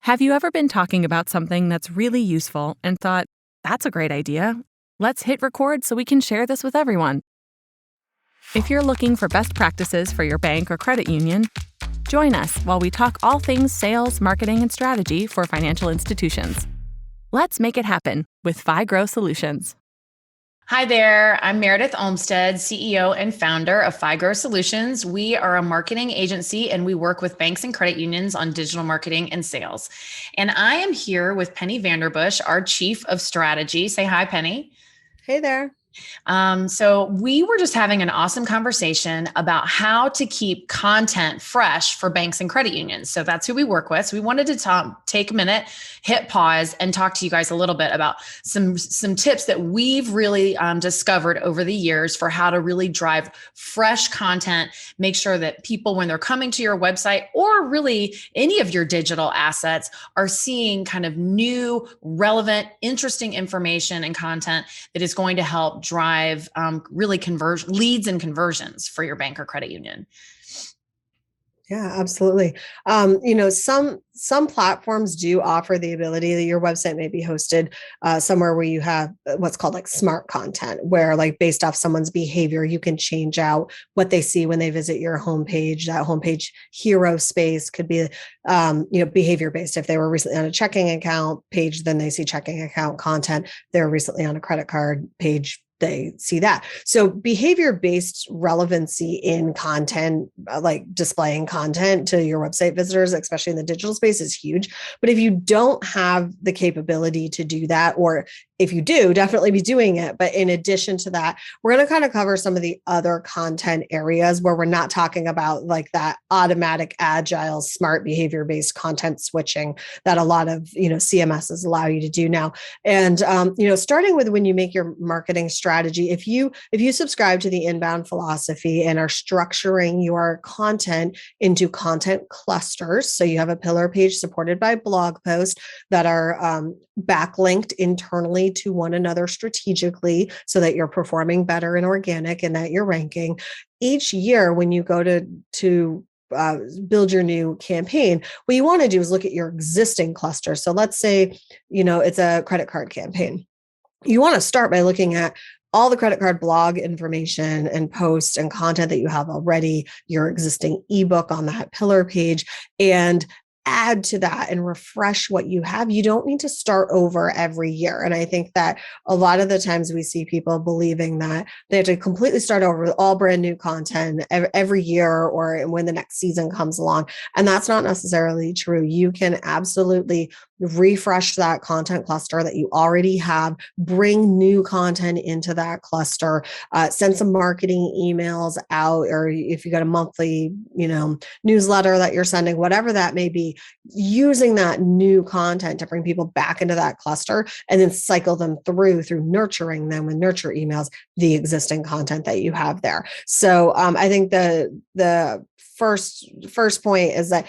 Have you ever been talking about something that's really useful and thought, that's a great idea? Let's hit record so we can share this with everyone. If you're looking for best practices for your bank or credit union, join us while we talk all things sales, marketing, and strategy for financial institutions. Let's make it happen with FiGrow Solutions. Hi there, I'm Meredith Olmstead, CEO and founder of FiGrow Solutions. We are a marketing agency and we work with banks and credit unions on digital marketing and sales. And I am here with Penny Vanderbush, our Chief of Strategy. Say hi, Penny. Hey there. So we were just having an awesome conversation about how to keep content fresh for banks and credit unions. So that's who we work with. So we wanted to take a minute, hit pause, and talk to you guys a little bit about some tips that we've really discovered over the years for how to really drive fresh content, make sure that people, when they're coming to your website or really any of your digital assets, are seeing kind of new, relevant, interesting information and content that is going to help drive really leads and conversions for your bank or credit union. Yeah, absolutely. Some platforms do offer the ability that your website may be hosted somewhere where you have what's called like smart content, where like based off someone's behavior, you can change out what they see when they visit your homepage. That homepage hero space could be, behavior based. If they were recently on a checking account page, then they see checking account content. They're recently on a credit card page, they see that. So behavior-based relevancy in content, like displaying content to your website visitors, especially in the digital space, is huge. But if you don't have the capability to do that, or if you do, definitely be doing it. But in addition to that, we're going to kind of cover some of the other content areas where we're not talking about like that automatic, agile, smart behavior-based content switching that a lot of, CMSs allow you to do now. And, starting with when you make your marketing strategy, if you subscribe to the inbound philosophy and are structuring your content into content clusters, so you have a pillar page supported by blog posts that are backlinked internally to one another strategically so that you're performing better and organic and that you're ranking. Each year when you go to build your new campaign, what you want to do is look at your existing cluster. So let's say, it's a credit card campaign. You want to start by looking at all the credit card blog information and posts and content that you have already, your existing ebook on that pillar page, and add to that and refresh what you have. You don't need to start over every year. And I think that a lot of the times we see people believing that they have to completely start over with all brand new content every year or when the next season comes along. And that's not necessarily true. You can absolutely refresh that content cluster that you already have, bring new content into that cluster, send some marketing emails out, or if you got a monthly, newsletter that you're sending, whatever that may be, using that new content to bring people back into that cluster and then cycle them through nurturing them with nurture emails, the existing content that you have there. So I think the first point is that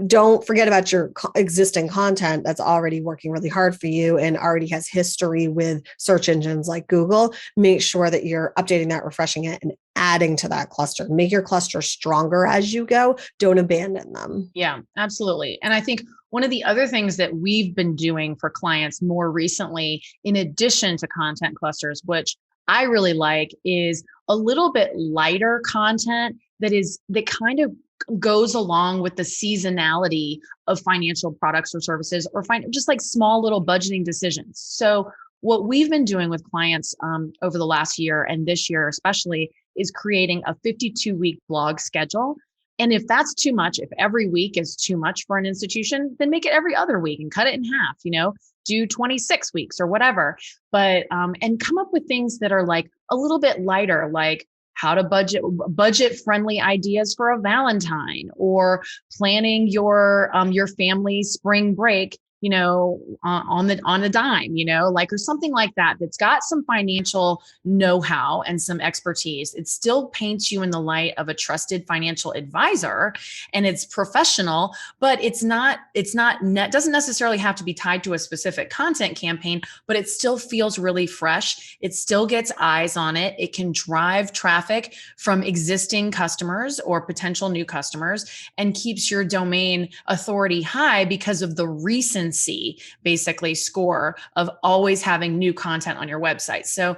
don't forget about your existing content that's already working really hard for you and already has history with search engines like Google. Make sure that you're updating that, refreshing it, and adding to that cluster. Make your cluster stronger as you go. Don't abandon them. Yeah, absolutely. And I think one of the other things that we've been doing for clients more recently, in addition to content clusters, which I really like, is a little bit lighter content that kind of goes along with the seasonality of financial products or services, or just like small little budgeting decisions. So what we've been doing with clients over the last year and this year especially is creating a 52-week blog schedule. And if that's too much, if every week is too much for an institution, then make it every other week and cut it in half, do 26 weeks or whatever. But, and come up with things that are like a little bit lighter, like how to budget friendly ideas for a Valentine, or planning your family spring break on the dime, like, or something like that, that's got some financial know-how and some expertise. It still paints you in the light of a trusted financial advisor, and it's professional, but doesn't necessarily have to be tied to a specific content campaign, but it still feels really fresh. It still gets eyes on it. It can drive traffic from existing customers or potential new customers, and keeps your domain authority high because of the recency, basically, score of always having new content on your website. So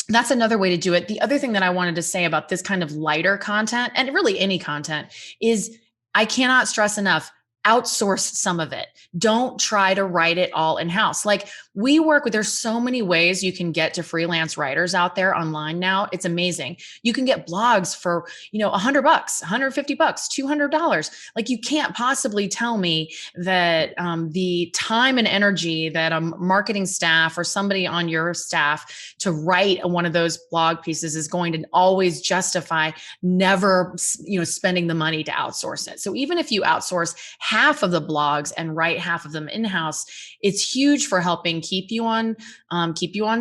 that's another way to do it. The other thing that I wanted to say about this kind of lighter content, and really any content, is I cannot stress enough, outsource some of it. Don't try to write it all in-house. Like, there's so many ways you can get to freelance writers out there online now. It's amazing. You can get blogs for, $100, $150, $200. Like, you can't possibly tell me that the time and energy that a marketing staff or somebody on your staff to write one of those blog pieces is going to always justify never, spending the money to outsource it. So even if you outsource half of the blogs and write half of them in-house, it's huge for helping keep you on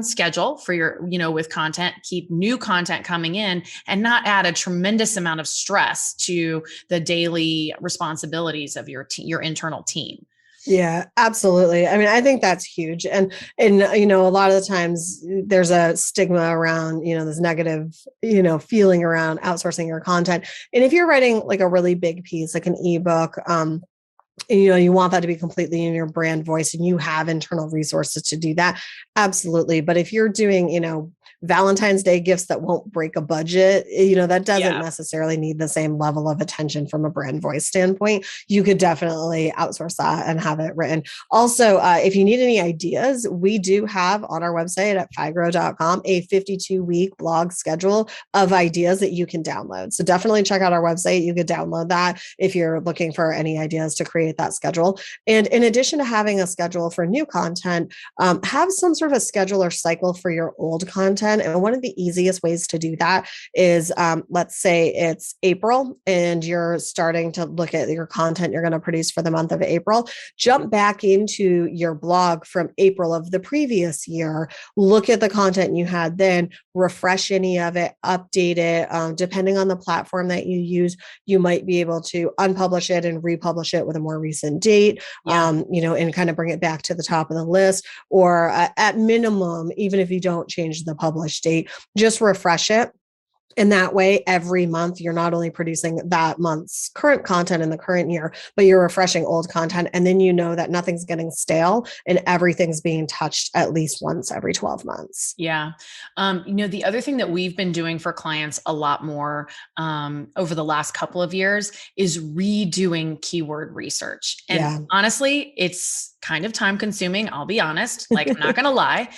schedule for your, with content, keep new content coming in, and not add a tremendous amount of stress to the daily responsibilities of your internal team. Yeah, absolutely. I mean, I think that's huge. And a lot of the times there's a stigma around, this negative, feeling around outsourcing your content. And if you're writing like a really big piece, like an ebook, you want that to be completely in your brand voice, and you have internal resources to do that. Absolutely. But if you're doing, Valentine's Day gifts that won't break a budget, that doesn't necessarily need the same level of attention from a brand voice standpoint. You could definitely outsource that and have it written. Also, if you need any ideas, we do have on our website at figrow.com a 52-week blog schedule of ideas that you can download. So definitely check out our website. You could download that if you're looking for any ideas to create that schedule. And in addition to having a schedule for new content, have some sort of a schedule or cycle for your old content. And one of the easiest ways to do that is, let's say it's April and you're starting to look at your content you're going to produce for the month of April. Jump back into your blog from April of the previous year, look at the content you had then, refresh any of it, update it. Depending on the platform that you use, you might be able to unpublish it and republish it with a more recent date, and kind of bring it back to the top of the list. Or at minimum, even if you don't change the publish date, just refresh it. And that way, every month, you're not only producing that month's current content in the current year, but you're refreshing old content. And then you know that nothing's getting stale and everything's being touched at least once every 12 months. Yeah. The other thing that we've been doing for clients a lot more over the last couple of years is redoing keyword research. And honestly, it's kind of time consuming. I'll be honest, like, I'm not going to lie.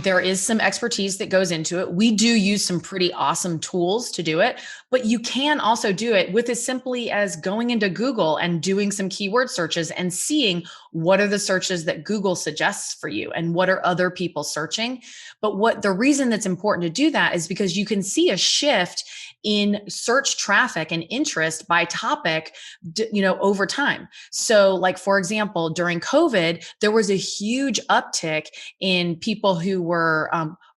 There is some expertise that goes into it. We do use some pretty awesome tools to do it, but you can also do it with as simply as going into Google and doing some keyword searches and seeing what are the searches that Google suggests for you and what are other people searching. But the reason that's important to do that is because you can see a shift in search traffic and interest by topic, over time. So, like, for example, during COVID, there was a huge uptick in people who were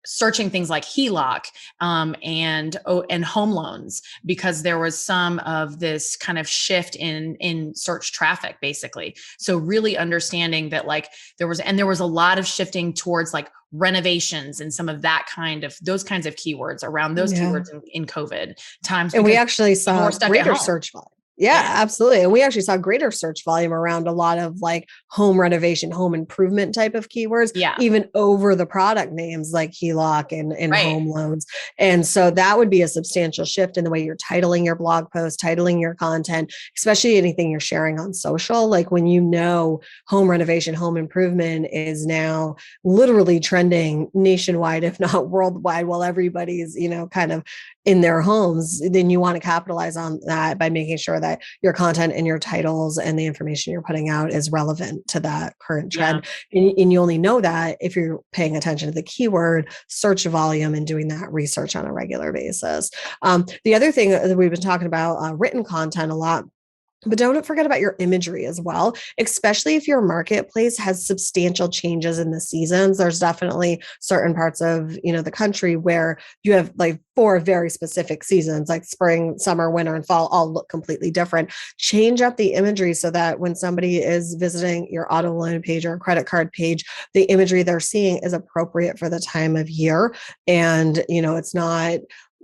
searching things like HELOC and home loans, because there was some of this kind of shift in search traffic, basically. So really understanding that, like, there was a lot of shifting towards like renovations and some of those kinds of keywords around those keywords in COVID times. And we actually saw greater search volume. Yeah, absolutely. And we actually saw greater search volume around a lot of like home renovation, home improvement type of keywords, even over the product names like HELOC and home loans. And so that would be a substantial shift in the way you're titling your blog post, titling your content, especially anything you're sharing on social. Like, when home renovation, home improvement is now literally trending nationwide, if not worldwide, while everybody's, kind of in their homes, then you want to capitalize on that by making sure that your content and your titles and the information you're putting out is relevant to that current trend. And you only know that if you're paying attention to the keyword search volume and doing that research on a regular basis. The other thing that we've been talking about, written content a lot. But don't forget about your imagery as well, especially if your marketplace has substantial changes in the seasons. There's definitely certain parts of, the country where you have like 4 very specific seasons, like spring, summer, winter, and fall all look completely different. Change up the imagery so that when somebody is visiting your auto loan page or credit card page, the imagery they're seeing is appropriate for the time of year. And, it's not,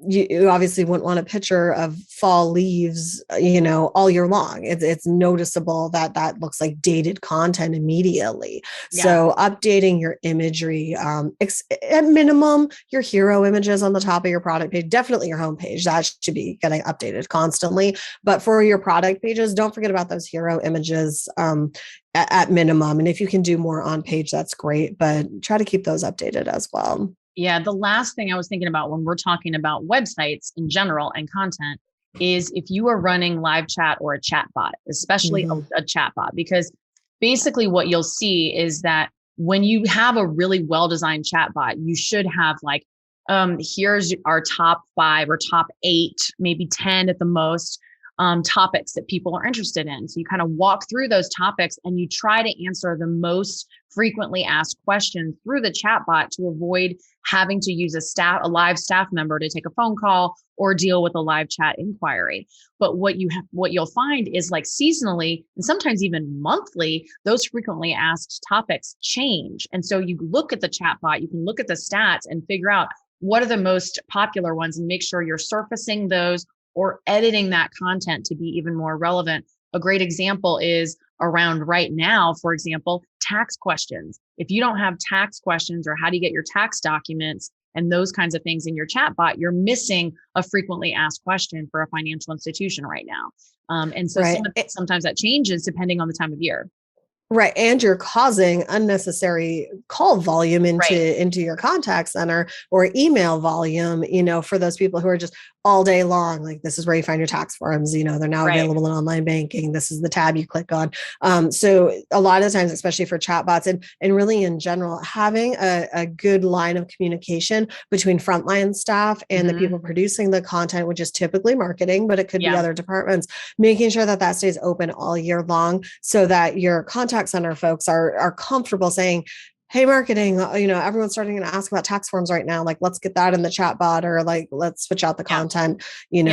you obviously wouldn't want a picture of fall leaves, all year long. It's noticeable that that looks like dated content immediately. Yeah. So updating your imagery, at minimum, your hero images on the top of your product page, definitely your homepage, that should be getting updated constantly. But for your product pages, don't forget about those hero images at minimum. And if you can do more on page, that's great, but try to keep those updated as well. Yeah. The last thing I was thinking about when we're talking about websites in general and content is if you are running live chat or a chat bot, especially a chat bot, because basically what you'll see is that when you have a really well-designed chat bot, you should have like, here's our top 5 or top 8, maybe 10 at the most, topics that people are interested in. So you kind of walk through those topics and you try to answer the most frequently asked questions through the chatbot to avoid having to use a live staff member to take a phone call or deal with a live chat inquiry. But what you'll find is like seasonally and sometimes even monthly, those frequently asked topics change. And so you look at the chatbot, you can look at the stats and figure out what are the most popular ones and make sure you're surfacing those or editing that content to be even more relevant. A great example is around right now, for example, tax questions. If you don't have tax questions or how do you get your tax documents and those kinds of things in your chatbot, you're missing a frequently asked question for a financial institution right now. And so Right. sometimes that changes depending on the time of year. Right. And you're causing unnecessary call volume Right. into your contact center or email volume, for those people who are just all day long. Like, this is where you find your tax forms, they're now Right. available in online banking. This is the tab you click on. So a lot of times, especially for chatbots and really in general, having a good line of communication between frontline staff and the people producing the content, which is typically marketing, but it could be other departments, making sure that that stays open all year long so that your contact center folks are comfortable saying, hey, marketing, everyone's starting to ask about tax forms right now. Like, let's get that in the chat bot, or like, let's switch out the content, and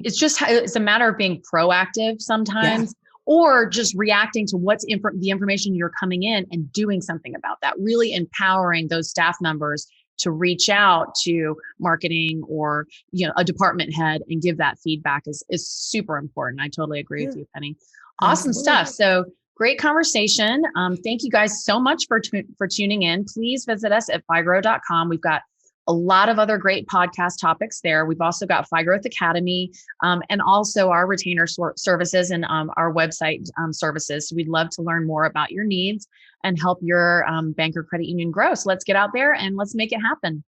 it's a matter of being proactive sometimes, or just reacting to what's the information you're coming in and doing something about that, really empowering those staff members to reach out to marketing or, a department head and give that feedback is super important. I totally agree with you, Penny. Awesome stuff. So great conversation. Thank you guys so much for tuning in. Please visit us at FiGrow.com. We've got a lot of other great podcast topics there. We've also got FiGrowth Academy and also our retainer services and our website services. So we'd love to learn more about your needs and help your bank or credit union grow. So let's get out there and let's make it happen.